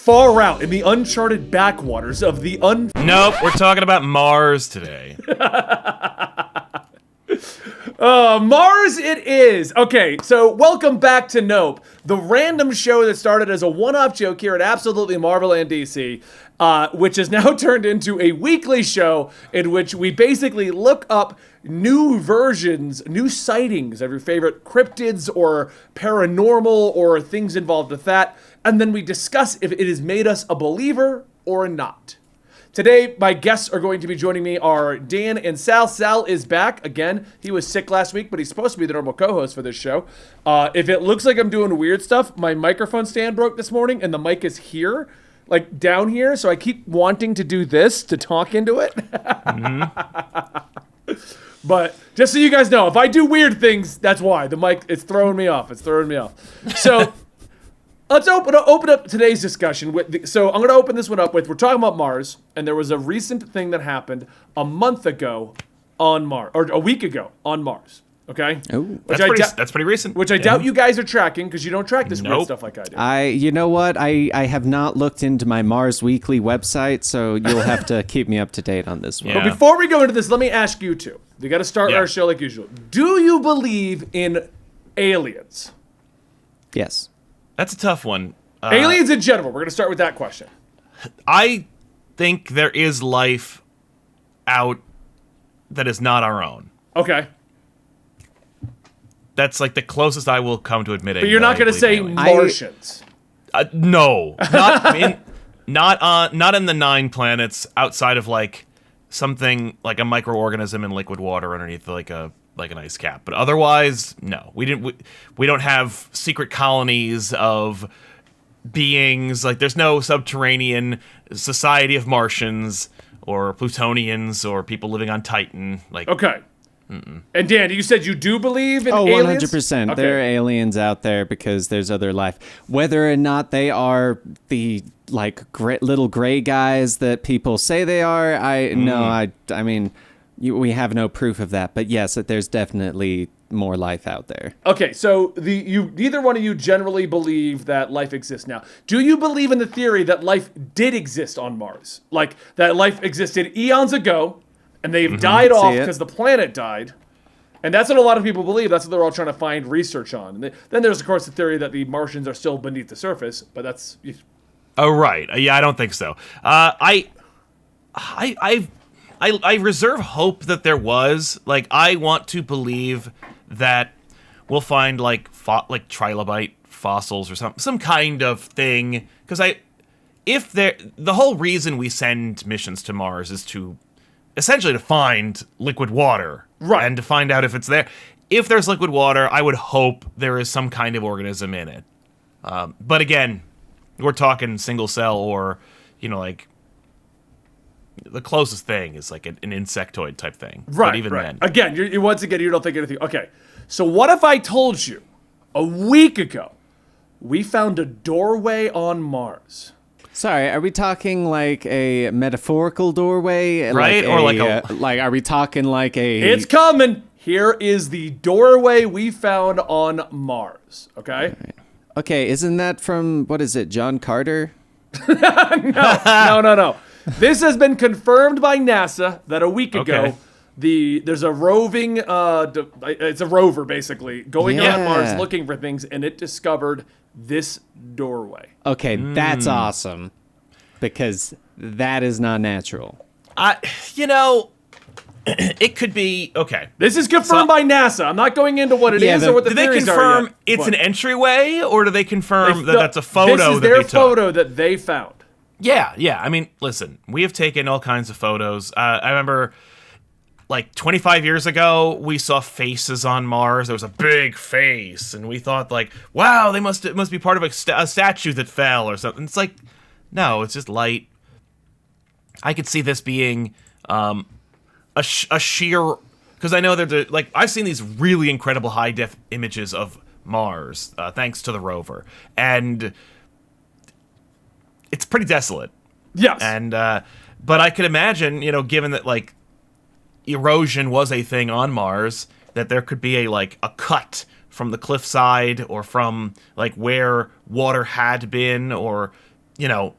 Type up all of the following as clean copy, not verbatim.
far out in the uncharted backwaters of the Nope, we're talking about Mars today. Mars it is. Okay, so welcome back to Nope, the random show that started as a one-off joke here at Absolutely Marvel and DC, which has now turned into a weekly show in which we basically look up new versions, new sightings of your favorite cryptids or paranormal or things involved with that, and then we discuss if it has made us a believer or not. Today, my guests are going to be joining me are Dan and Sal. Sal is back again. He was sick last week, but he's supposed to be the normal co-host for this show. If it looks like I'm doing weird stuff, my microphone stand broke this morning, and the mic is here, like down here, so I keep wanting to do this to talk into it. Mm-hmm. But just so you guys know, if I do weird things, that's why. The mic, it's throwing me off. So... Let's open up today's discussion with. So I'm going to open this one up with. We're talking about Mars, and there was a recent thing that happened a month ago on Mars, or a week ago on Mars. Okay, that's pretty recent. Which I doubt you guys are tracking because you don't track this weird stuff like I do. You know what? I have not looked into my Mars Weekly website, so you'll have to keep me up to date on this one. But before we go into this, let me ask you two. We got to start our show like usual. Do you believe in aliens? Yes. That's a tough one. Aliens in general. We're going to start with that question. I think there is life out that is not our own. Okay. That's like the closest I will come to admitting. But you're not going to say Martians. No, not in the 9 planets outside of like something like a microorganism in liquid water underneath like an ice cap, but otherwise, no. We don't have secret colonies of beings. Like, there's no subterranean society of Martians or Plutonians or people living on Titan. Like, okay. And Dan, you said you do believe in aliens? 100%. Okay. There are aliens out there because there's other life. Whether or not they are the little gray guys that people say they are, I mean. We have no proof of that, but yes, that there's definitely more life out there. Okay, so neither one of you generally believe that life exists now. Do you believe in the theory that life did exist on Mars? Like, that life existed eons ago, and they've died off because the planet died? And that's what a lot of people believe. That's what they're all trying to find research on. And then there's, of course, the theory that the Martians are still beneath the surface, but that's... Oh, right. Yeah, I don't think so. I reserve hope that there was. Like, I want to believe that we'll find like trilobite fossils or some kind of thing. Because the whole reason we send missions to Mars is to essentially to find liquid water, right? And to find out if it's there. If there's liquid water, I would hope there is some kind of organism in it. But again, we're talking single cell or like. The closest thing is like an insectoid type thing. Right, but even then. Again, you once again, you don't think anything. Okay, so what if I told you a week ago we found a doorway on Mars? Sorry, are we talking like a metaphorical doorway? Right, or are we talking like a... It's coming. Here is the doorway we found on Mars, okay? Right. Okay, isn't that from, what is it, John Carter? No. This has been confirmed by NASA that a week ago, there's a roving, it's a rover basically, going on Mars looking for things, and it discovered this doorway. Okay, that's awesome, because that is not natural. It could be, okay. This is confirmed by NASA. I'm not going into what it is or what the theories are. Do they confirm it's an entryway, or do they confirm that's a photo that they took? This is their photo that they found. Yeah. I mean, listen, we have taken all kinds of photos. I remember, like, 25 years ago, we saw faces on Mars. There was a big face, and we thought, like, wow, it must be part of a statue that fell or something. It's like, no, it's just light. I could see this being a sheer... Because I know that, like, I've seen these really incredible high-def images of Mars, thanks to the rover. And... it's pretty desolate. Yes. And, but I could imagine, given that, like, erosion was a thing on Mars, that there could be a cut from the cliffside or from, like, where water had been or you know,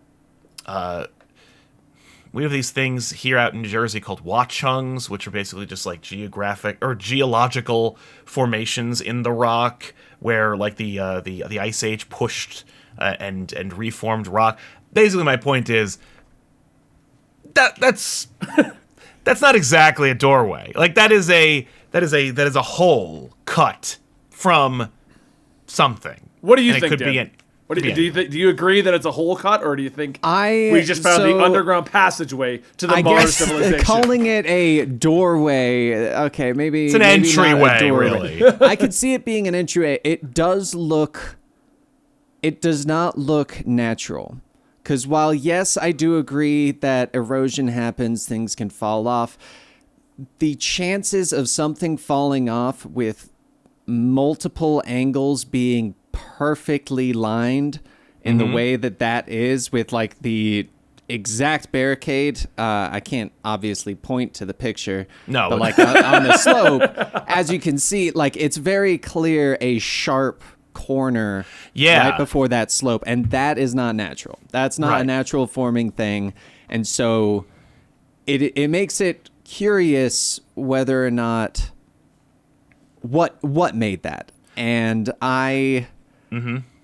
we have these things here out in New Jersey called Watchungs, which are basically just like geographic or geological formations in the rock where like the Ice Age pushed and reformed rock. Basically, my point is that's that's not exactly a doorway. Like that is a hole cut from something. What do you And think, it could Dan? be Do you agree that it's a hole cut, or do you think I- we just found so- the underground passageway to the I Mars guess civilization? calling it a doorway, okay, maybe It's an maybe not a entryway, doorway. really. I could see it being an entryway. It does not look natural. Because while, yes, I do agree that erosion happens, things can fall off, the chances of something falling off with multiple angles being perfectly lined in the way that is, with like the exact barricade, I can't obviously point to the picture, No. but like on the slope, as you can see, like it's very clear a sharp corner right before that slope, and that is not natural. That's not a Right. natural forming thing, and so it makes it curious whether or not what made that. And I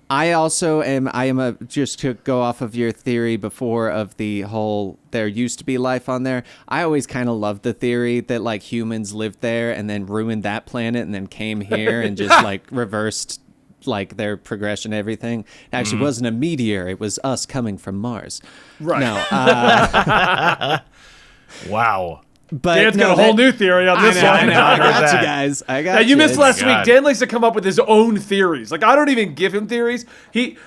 also am just to go off of your theory before of the whole there used to be life on there. I always kind of loved the theory that like humans lived there and then ruined that planet and then came here and just like reversed like their progression, everything. It actually wasn't a meteor, it was us coming from Mars. Right. No, Wow. but Dan's no, got a whole that- new theory on this I one. know, I heard got that. you guys. I got Now, you missed last God. week. Dan likes to come up with his own theories. Like, I don't even give him theories.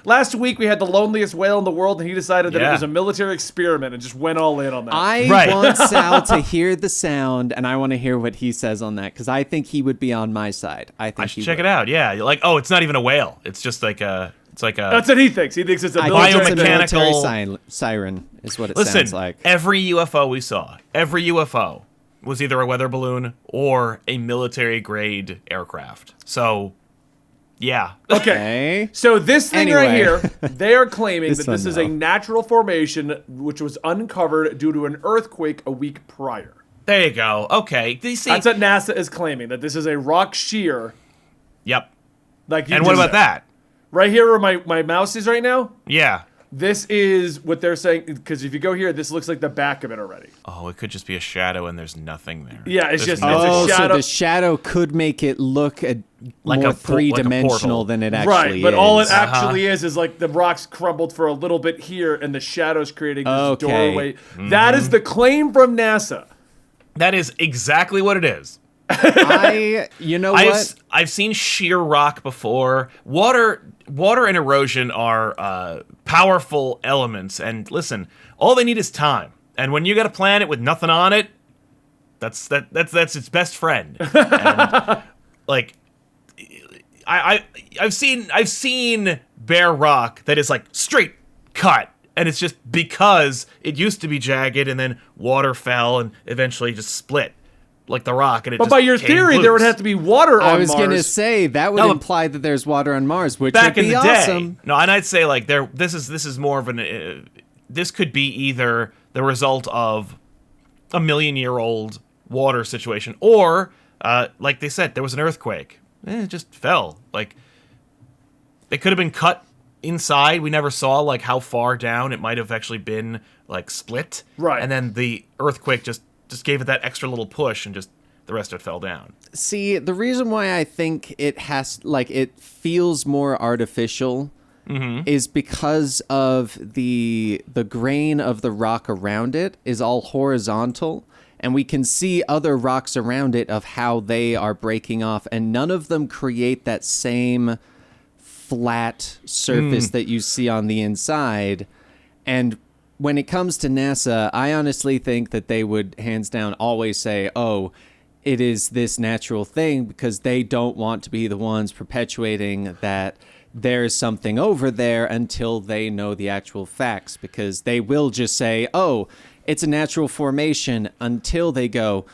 Last week we had the loneliest whale in the world, and he decided that it Yeah. was a military experiment and just went all in on that. I Right. want Sal to hear the sound, and I want to hear what he says on that, because I think he would be on my side. I think I should check it out. Yeah, you're like, oh, it's not even a whale. It's just like a. It's like a. That's what he thinks. He thinks it's a I military think it's a thing. biomechanical- military siren, is what it Listen, sounds like. every UFO we saw, every UFO was either a weather balloon or a military grade aircraft. So, yeah. Okay. Okay. So this thing right Anyway. here, they are claiming This that this one, is a though. natural formation which was uncovered due to an earthquake a week prior. There you go. Okay. You see. That's what NASA is claiming, that this is a rock shear. Yep. Like you And what just about said. that? Right here where my mouse is right now, Yeah. this is what they're saying, because if you go here, this looks like the back of it already. Oh, it could just be a shadow and there's nothing there. Yeah, it's There's just- no- it's a Oh, so shadow- the shadow could make it look Like more a por- like a three-dimensional portal. than it actually Right, is. but all it actually is like the rocks crumbled for a little bit here, and the shadows creating this Okay. doorway. That is the claim from NASA. That is exactly what it is. You know what? I've seen sheer rock before. Water and erosion are powerful elements. And listen, all they need is time. And when you got a planet with nothing on it, that's its best friend. And, like, I've seen bare rock that is like straight cut. And it's just because it used to be jagged, and then water fell and eventually just split, like the rock. And it But just by your came theory, there would loose. have to be water on I was Mars. going to say that would No, imply that there's water on Mars, which back would in be the day. awesome. No, and I'd say like this is more of an. This could be either the result of a million-year-old water situation, or like they said, there was an earthquake. It just fell. Like it could have been cut inside. We never saw like how far down it might have actually been like split. Right. And then the earthquake just gave it that extra little push, and just the rest of it fell down. See, the reason why I think it feels more artificial is because of the grain of the rock around it is all horizontal, and we can see other rocks around it of how they are breaking off, and none of them create that same flat surface that you see on the inside. And when it comes to NASA, I honestly think that they would hands down always say, oh, it is this natural thing, because they don't want to be the ones perpetuating that there's something over there until they know the actual facts, because they will just say, oh, it's a natural formation, until they go,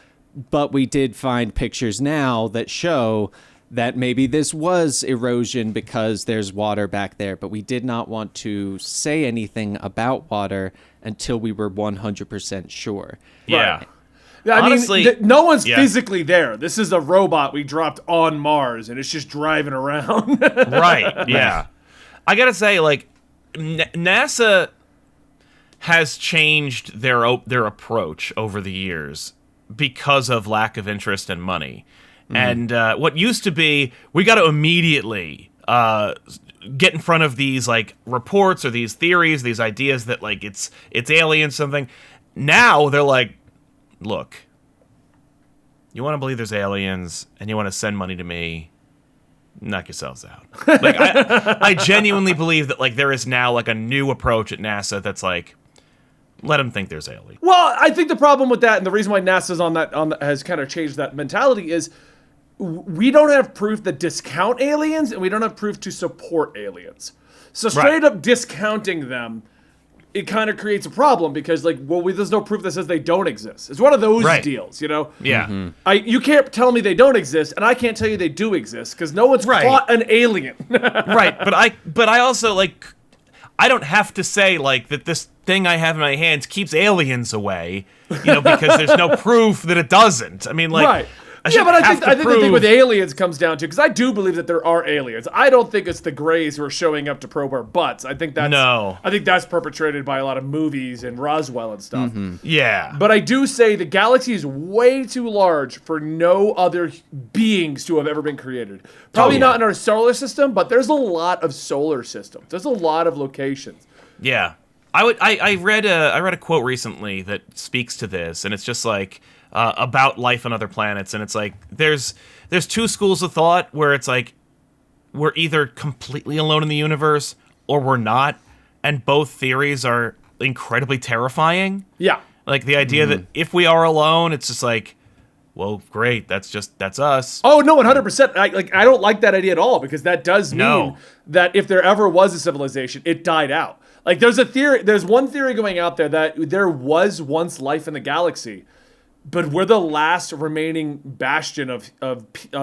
but we did find pictures now that show that maybe this was erosion because there's water back there, but we did not want to say anything about water until we were 100% sure. Yeah. Right. Yeah, I Honestly, mean, no one's yeah. physically there. This is a robot we dropped on Mars, and it's just driving around. Right, yeah. I gotta say, like, NASA has changed their approach over the years because of lack of interest and money. And what used to be, we got to immediately get in front of these like reports or these theories, these ideas that like it's aliens something. Now they're like, look, you want to believe there's aliens and you want to send money to me, knock yourselves out. Like I genuinely believe that like there is now like a new approach at NASA that's like, let them think there's aliens. Well, I think the problem with that, and the reason why NASA's has kind of changed that mentality is we don't have proof that discount aliens, and we don't have proof to support aliens. So straight up discounting them, it kind of creates a problem because, like, well, there's no proof that says they don't exist. It's one of those deals, you know? Yeah. You can't tell me they don't exist, and I can't tell you they do exist because no one's caught an alien. Right, but I also like, I don't have to say like that this thing I have in my hands keeps aliens away, you know, because there's no proof that it doesn't. I mean, like. Right. Yeah, but I think the thing with aliens comes down to, because I do believe that there are aliens. I don't think it's the Greys who are showing up to probe our butts. I think that's perpetrated by a lot of movies and Roswell and stuff. Yeah. But I do say the galaxy is way too large for no other beings to have ever been created. Probably not in our solar system, but there's a lot of solar systems. There's a lot of locations. Yeah. I read a quote recently that speaks to this, and it's just like about life on other planets, and it's like there's two schools of thought where it's like we're either completely alone in the universe or we're not, and both theories are incredibly terrifying. Yeah. Like the idea that if we are alone, it's just like, well, great, that's us. Oh no, 100%. I don't like that idea at all, because that does mean that if there ever was a civilization, it died out. Like there's one theory going out there that there was once life in the galaxy, but we're the last remaining bastion of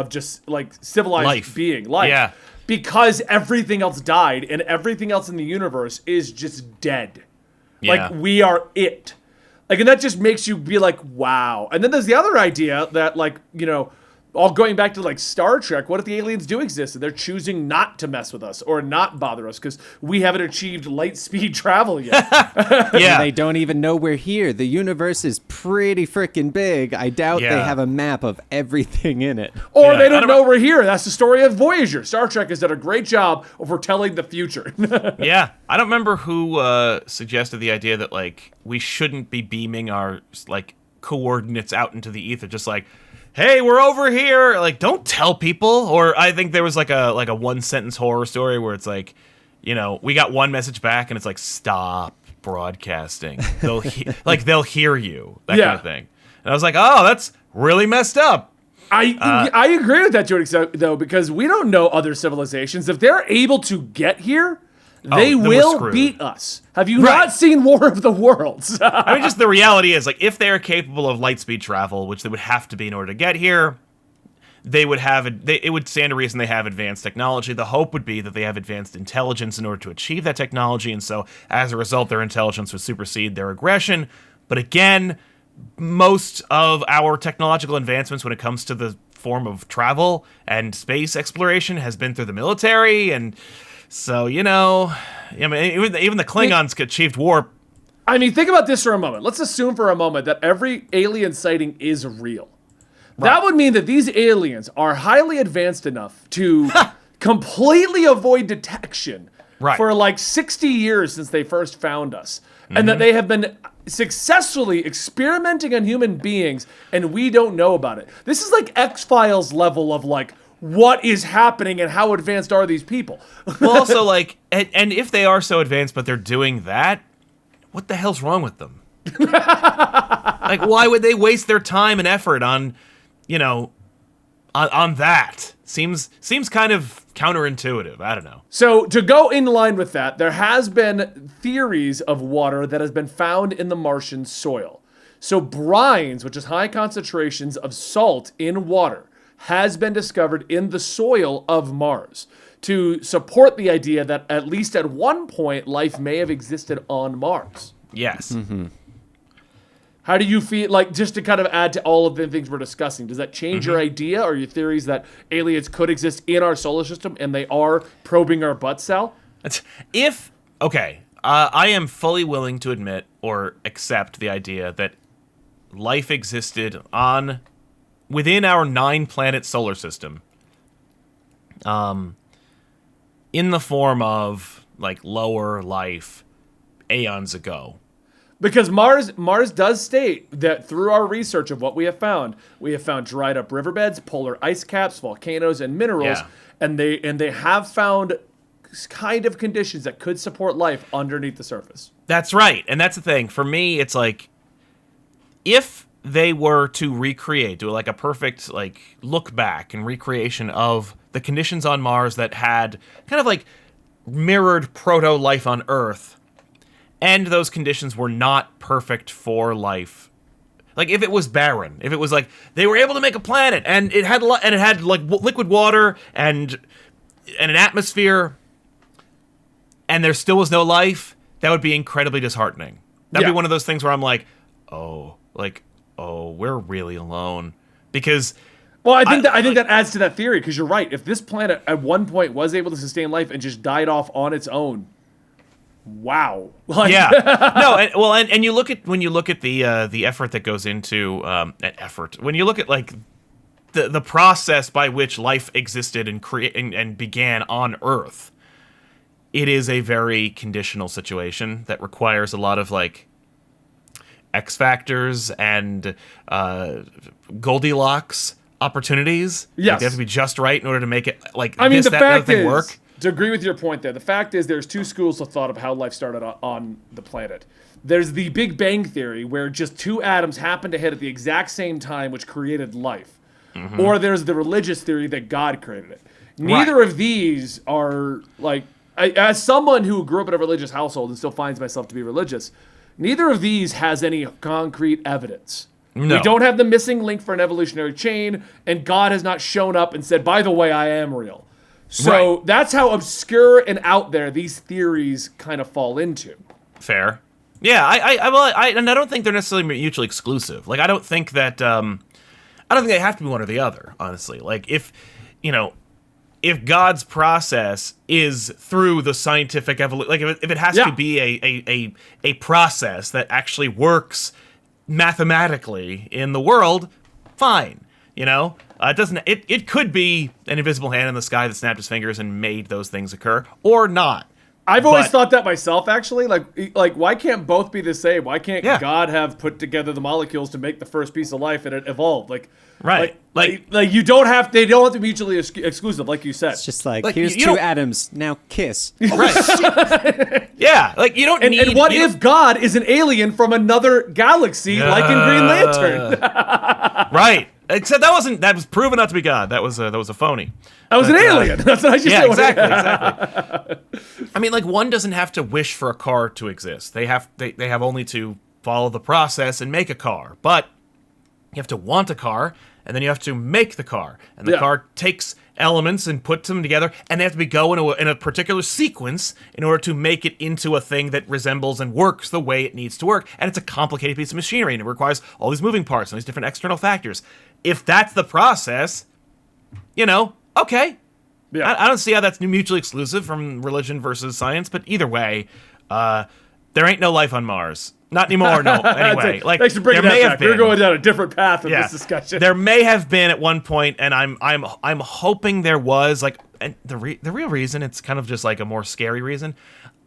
just like civilized life. Yeah. Because everything else died and everything else in the universe is just dead. Yeah. Like we are it. Like, and that just makes you be like, wow. And then there's the other idea that, like, you know, all going back to like Star Trek, what if the aliens do exist and they're choosing not to mess with us or not bother us because we haven't achieved light speed travel yet? Yeah. They don't even know we're here. The universe is pretty freaking big. I doubt they have a map of everything in it. Or they don't know we're here. That's the story of Voyager. Star Trek has done a great job of foretelling the future. Yeah. I don't remember who suggested the idea that like we shouldn't be beaming our like coordinates out into the ether, just like, hey, we're over here. Like, don't tell people. Or I think there was like a one sentence horror story where it's like, you know, we got one message back and it's like, stop broadcasting. They'll hear you. That kind of thing. And I was like, oh, that's really messed up. I agree with that to an extent, though, because we don't know other civilizations. If they're able to get here, they will beat us. Have you not seen War of the Worlds? I mean, just the reality is, like, if they are capable of light speed travel, which they would have to be in order to get here, they would have it would stand to reason they have advanced technology. The hope would be that they have advanced intelligence in order to achieve that technology, and so as a result, their intelligence would supersede their aggression. But again, most of our technological advancements when it comes to the form of travel and space exploration has been through the military, and so, you know, I mean, even the Klingons achieved warp. I mean, think about this for a moment. Let's assume for a moment that every alien sighting is real. Right. That would mean that these aliens are highly advanced enough to completely avoid detection for like 60 years since they first found us. And that they have been successfully experimenting on human beings, and we don't know about it. This is like X-Files level of like, what is happening and how advanced are these people? Well, also, like, and if they are so advanced, but they're doing that, what the hell's wrong with them? Like, why would they waste their time and effort on, you know, on that? Seems kind of counterintuitive. I don't know. So to go in line with that, there has been theories of water that has been found in the Martian soil. So brines, which is high concentrations of salt in water, has been discovered in the soil of Mars to support the idea that at least at one point life may have existed on Mars. Yes. How do you feel, like, just to kind of add to all of the things we're discussing, does that change your idea or your theories that aliens could exist in our solar system and they are probing our butt, Sal? I am fully willing to admit or accept the idea that life existed within our 9-planet solar system, in the form of like lower life aeons ago. Because Mars does state that through our research of what we have found dried up riverbeds, polar ice caps, volcanoes, and minerals, and they have found kind of conditions that could support life underneath the surface. That's right, and that's the thing. For me, it's like, if they were to do like a perfect like look back and recreation of the conditions on Mars that had kind of like mirrored proto-life on Earth, and those conditions were not perfect for life. Like, if it was barren, if it was like they were able to make a planet and it had like liquid water and an atmosphere, and there still was no life, that would be incredibly disheartening. That'd be one of those things where I'm like, oh, we're really alone. Because, well, I think that adds to that theory, because you're right. If this planet at one point was able to sustain life and just died off on its own, wow. Like, no, and you look at the effort that goes into when you look at like the process by which life existed and began on Earth, it is a very conditional situation that requires a lot of like X factors and Goldilocks opportunities. Yes, like, they have to be just right in order to make it like the fact thing work. To agree with your point there, the fact is there's two schools of thought of how life started on the planet. There's the Big Bang Theory, where just two atoms happen to hit at the exact same time, which created life. Or there's the religious theory that God created it. Neither of these are, like, as someone who grew up in a religious household and still finds myself to be religious, neither of these has any concrete evidence. No. We don't have the missing link for an evolutionary chain, and God has not shown up and said, by the way, I am real. So that's how obscure and out there these theories kind of fall into. Fair. Yeah, I don't think they're necessarily mutually exclusive. Like, I don't think that they have to be one or the other, honestly. Like, if God's process is through the scientific evolution, like if it has to be a process that actually works mathematically in the world, fine. It doesn't. It could be an invisible hand in the sky that snapped his fingers and made those things occur, or not. I've always thought that myself, actually. Like, why can't both be the same? Why can't God have put together the molecules to make the first piece of life and it evolved? Like, you don't have. They don't have to be mutually exclusive, like you said. It's just like here's two atoms, now kiss. Right. Yeah. Like, you don't need. And what if God is an alien from another galaxy, like in Green Lantern? Right. Except that was proven not to be God. That was a phony. That was an alien. That's what I just said. Exactly. I mean, like, one doesn't have to wish for a car to exist. They have only to follow the process and make a car. But you have to want a car, and then you have to make the car. And the car takes elements and puts them together, and they have to go in a particular sequence in order to make it into a thing that resembles and works the way it needs to work. And it's a complicated piece of machinery, and it requires all these moving parts and these different external factors. If that's the process, okay. Yeah. I don't see how that's mutually exclusive from religion versus science, but either way, there ain't no life on Mars. Not anymore, no. Anyway, thanks for bringing that back. We're going down a different path in this discussion. There may have been at one point, and I'm hoping there was, like, and the real reason, it's kind of just like a more scary reason.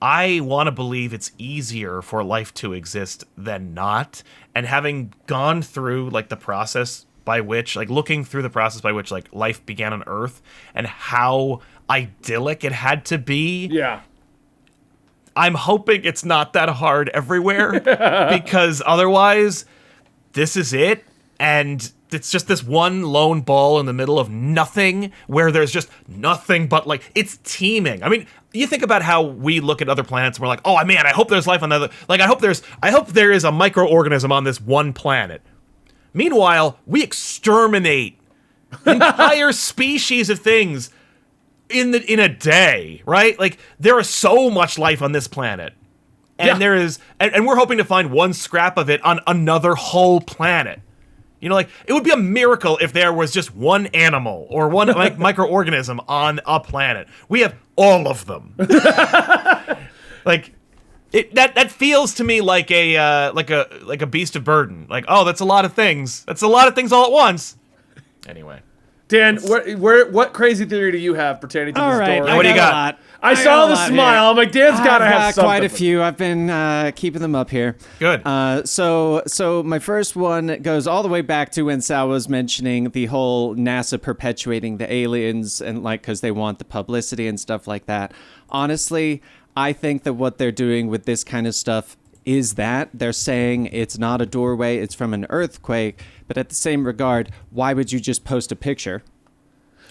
I want to believe it's easier for life to exist than not, and having gone through like the process by which, like, looking through the process by which, like, life began on Earth and how idyllic it had to be. Yeah. I'm hoping it's not that hard everywhere, because otherwise, this is it, and it's just this one lone ball in the middle of nothing, where there's just nothing but, like, it's teeming. I mean, you think about how we look at other planets, and we're like, oh man, I hope there's life on the other. Like, I hope there is a microorganism on this one planet. Meanwhile, we exterminate entire species of things in a day, right? Like, there is so much life on this planet. And there is, and we're hoping to find one scrap of it on another whole planet. You know, like, it would be a miracle if there was just one animal or one microorganism on a planet. We have all of them. Like, that feels to me like a beast of burden. Like, oh, that's a lot of things. That's a lot of things all at once. Anyway. Dan, what crazy theory do you have pertaining to this story? What do you got? I saw the smile. I'm like, Dan's got to have something. Quite a few. I've been keeping them up here. Good. So my first one goes all the way back to when Sal was mentioning the whole NASA perpetuating the aliens and like because they want the publicity and stuff like that. Honestly, I think that what they're doing with this kind of stuff is that they're saying it's not a doorway, it's from an earthquake. But at the same regard, why would you just post a picture?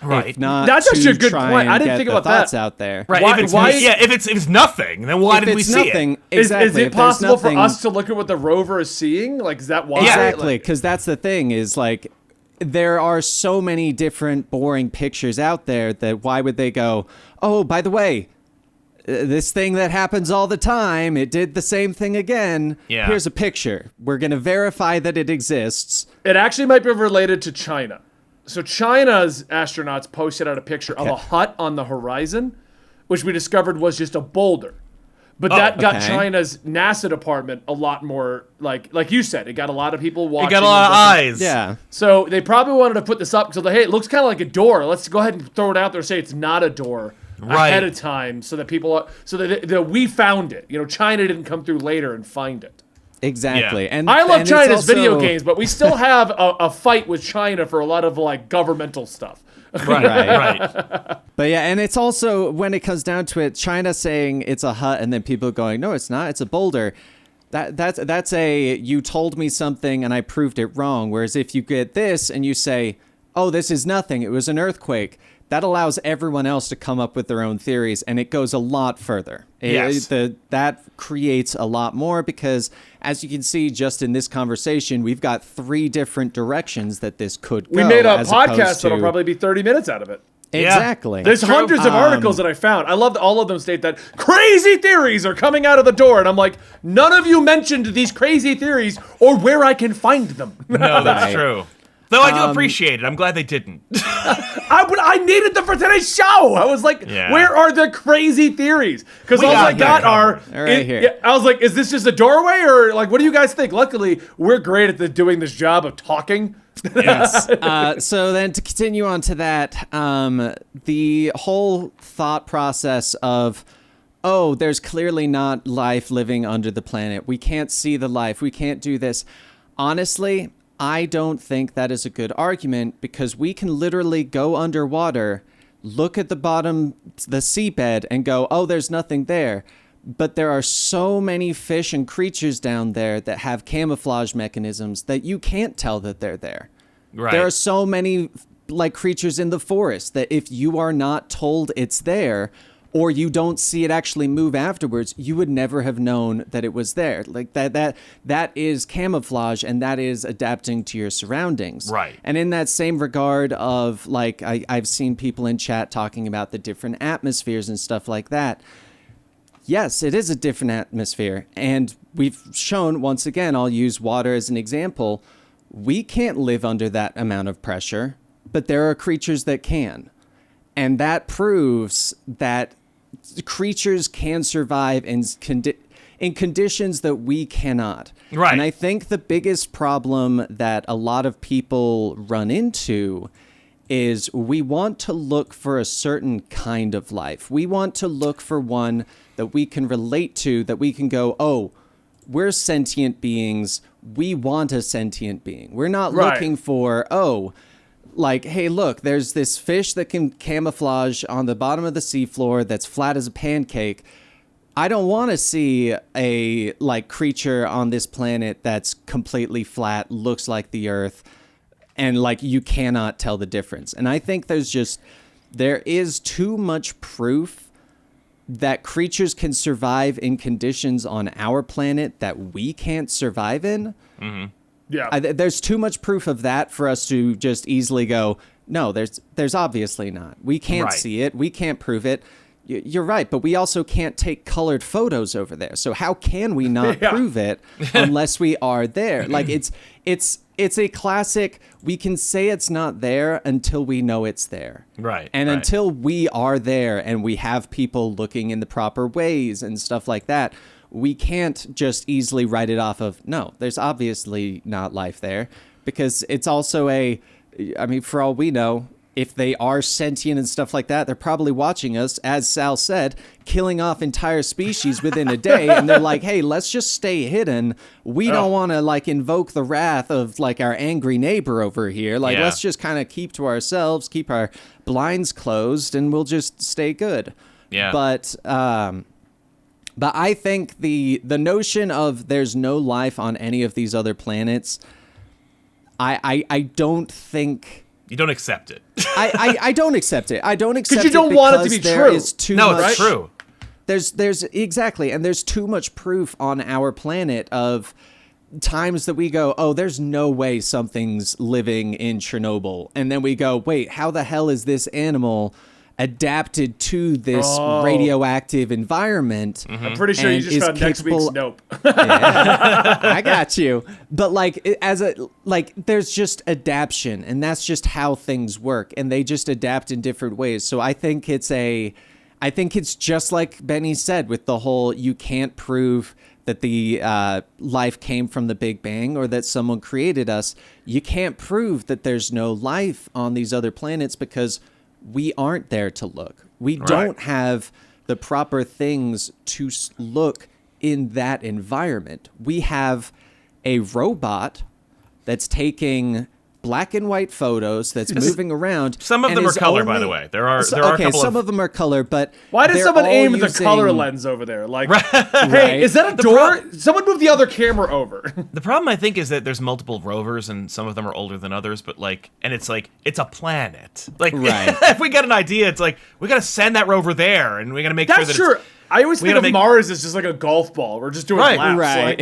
Right. If not That's actually a good point. I didn't get think the about thoughts that. out there. Right. Why- If it's nothing, then why did we see it? Exactly. Is it If there's possible for nothing- us to look at what the rover is seeing? Like, is that why? Exactly, Like, because that's the thing is like there are so many different boring pictures out there that why would they go, oh, by the way, this thing that happens all the time, it did the same thing again. Yeah. Here's a picture. We're going to verify that it exists. it actually might be related to China. So China's astronauts posted out a picture of a hut on the horizon, which we discovered was just a boulder. But that got okay. China's NASA department a lot more, like you said, it got a lot of people watching. It got a lot of eyes. Yeah. So they probably wanted to put this up because, hey, it looks kind of like a door. Let's go ahead and throw it out there and say it's not a door ahead of time so that people, that we found it. You know, China didn't come through later and find it. Exactly. Yeah. And I love and China's it's also- video games, but we still have a fight with China for a lot of like governmental stuff. Right. But yeah, and it's also when it comes down to it, China saying it's a hut and then people going, no, it's not, it's a boulder. That's a you told me something and I proved it wrong. Whereas if you get this and you say, oh, this is nothing, it was an earthquake, that allows everyone else to come up with their own theories, and it goes a lot further. Yes. That creates a lot more because, as you can see, just in this conversation, we've got 3 different directions that this could go. We made a as podcast opposed that'll to- probably be 30 minutes out of it. Exactly. There's hundreds of articles that I found. I love that all of them state that crazy theories are coming out of the door. And I'm like, none of you mentioned these crazy theories or where I can find them. No, that's Right. true. Though I do appreciate it. I'm glad they didn't. I needed them for today's show. I was like, Yeah. where are the crazy theories? Because We all got I got that are, covered. All right, here. I was like, is this just a doorway or like, what do you guys think? Luckily, we're great at doing this job of talking. Yes. So then to continue on to that, the whole thought process of, oh, there's clearly not life living under the planet. We can't see the life. We can't do this. Honestly, I don't think that is a good argument because we can literally go underwater, look at the bottom, the seabed, and go, oh, there's nothing there. But there are so many fish and creatures down there that have camouflage mechanisms that you can't tell that they're there. Right. There are so many like creatures in the forest that if you are not told it's there or you don't see it actually move afterwards, you would never have known that it was there. Like that is camouflage and that is adapting to your surroundings. Right. And in that same regard of like I've seen people in chat talking about the different atmospheres and stuff like that. Yes, it is a different atmosphere. And we've shown, once again, I'll use water as an example. We can't live under that amount of pressure, but there are creatures that can. And that proves that creatures can survive in conditions that we cannot. Right. And I think the biggest problem that a lot of people run into is we want to look for a certain kind of life. We want to look for one that we can relate to, that we can go, oh, we're sentient beings. We want a sentient being. We're not Right. looking for, oh, like, hey, look, there's this fish that can camouflage on the bottom of the seafloor that's flat as a pancake. I don't want to see a like creature on this planet that's completely flat, looks like the Earth, and like you cannot tell the difference. And I think there is too much proof that creatures can survive in conditions on our planet that we can't survive in. Yeah. There's too much proof of that for us to just easily go, No, there's obviously not. We can't Right. see it. We can't prove it. You're right, but we also can't take colored photos over there. So how can we not Yeah. prove it unless we are there? Like it's a classic. We can say it's not there until we know it's there. Right, And right. until we are there and we have people looking in the proper ways and stuff like that, we can't just easily write it off of, no, there's obviously not life there, because it's also for all we know, if they are sentient and stuff like that, they're probably watching us, as Sal said, killing off entire species within a day. And they're like, hey, let's just stay hidden. We don't want to like invoke the wrath of like our angry neighbor over here. Like, Yeah. let's just kind of keep to ourselves, keep our blinds closed, and we'll just stay good. Yeah. But I think the notion of there's no life on any of these other planets, I don't think... You don't accept it. I don't accept it. I don't accept it you don't want it to because be there true. is too No, much, it's true. There's exactly, and there's too much proof on our planet of times that we go, oh, there's no way something's living in Chernobyl, and then we go, wait, how the hell is this animal adapted to this radioactive environment? I'm pretty sure you and just is found next week's capable- Nope. I got you. But there's just adaptation, and that's just how things work, and they just adapt in different ways. So I think it's just like Benny said with the whole, you can't prove that the life came from the Big Bang or that someone created us. You can't prove that there's no life on these other planets because we aren't there to look. We don't have the proper things to look in that environment. We have a robot that's taking black and white photos, that's moving around. Some of and them are is color, by only- the way. There are a okay, couple some of... of them are color, but Why did they're someone all aim the using- color lens over there? Like, Right. hey, is that a door? Someone move the other camera over. The problem, I think, is that there's multiple rovers, and some of them are older than others, but, it's a planet. Like, Right. if we get an idea, it's like, we gotta send that rover there, and we gotta make sure That's that true. it's... I always we think gotta of make- Mars as just like a golf ball. We're just doing Right. laps. Right. Like,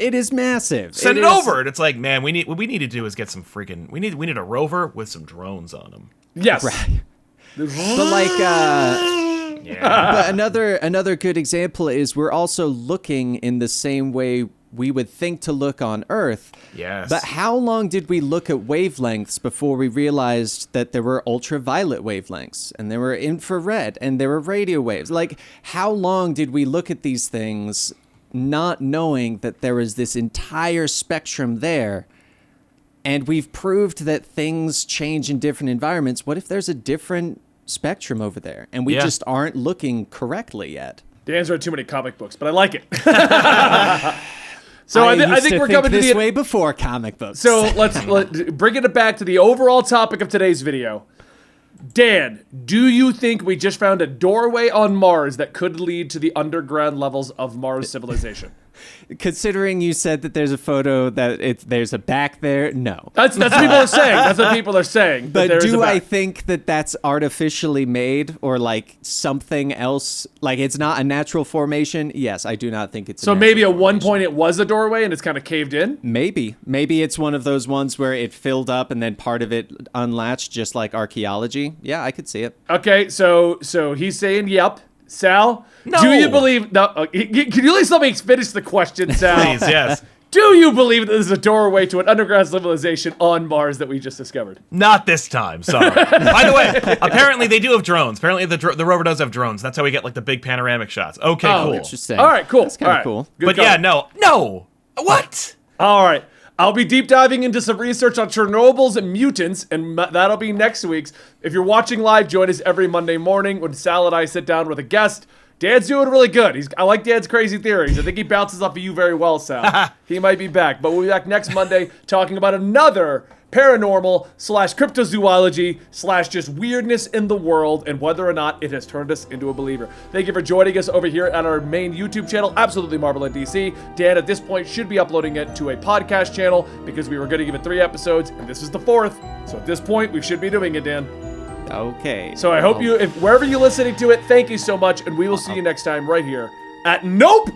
It is massive. Send it is- over, and it's like, man, what we need to do is get some freaking... We need a rover with some drones on them. yes. Right. But Yeah. but another good example is we're also looking in the same way we would think to look on Earth. Yes. But how long did we look at wavelengths before we realized that there were ultraviolet wavelengths and there were infrared and there were radio waves? Like, how long did we look at these things not knowing that there was this entire spectrum there? And we've proved that things change in different environments. What if there's a different spectrum over there and we Yeah. just aren't looking correctly yet? Dan's read too many comic books, but I like it. So I used think to we're think coming to this the way before comic books. So let's bring it back to the overall topic of today's video. Dan, do you think we just found a doorway on Mars that could lead to the underground levels of Mars civilization? Considering you said that there's a photo that there's a back there, no. That's what people are saying. That's what people are saying. that But there is a do I back. think that that's artificially made or like something else? Like it's not a natural formation? Yes, I do not think it's. So a maybe natural at one formation. point it was a doorway and it's kind of caved in? Maybe it's one of those ones where it filled up and then part of it unlatched, just like archaeology. Yeah, I could see it. Okay, so he's saying yep. Sal, No. do you believe... No, can you at least let me finish the question, Sal? Please, yes. Do you believe that there's a doorway to an underground civilization on Mars that we just discovered? Not this time, sorry. By the way, apparently they do have drones. Apparently the rover does have drones. That's how we get like the big panoramic shots. Okay, Oh, cool. Interesting. All right, cool. That's kind All of right. cool. Good But call. yeah, no. What? All right. I'll be deep diving into some research on Chernobyls and mutants, and that'll be next week's. If you're watching live, join us every Monday morning when Sal and I sit down with a guest. Dan's doing really good. I like Dan's crazy theories. I think he bounces off of you very well, Sal. He might be back, but we'll be back next Monday talking about another paranormal / cryptozoology / just weirdness in the world and whether or not it has turned us into a believer. Thank you for joining us over here at our main YouTube channel, Absolutely Marvel and DC. Dan, at this point, should be uploading it to a podcast channel because we were going to give it 3 episodes, and this is the 4th. So at this point, we should be doing it, Dan. Okay. So I hope if wherever you're listening to it, thank you so much, and we will see you next time right here at Nope!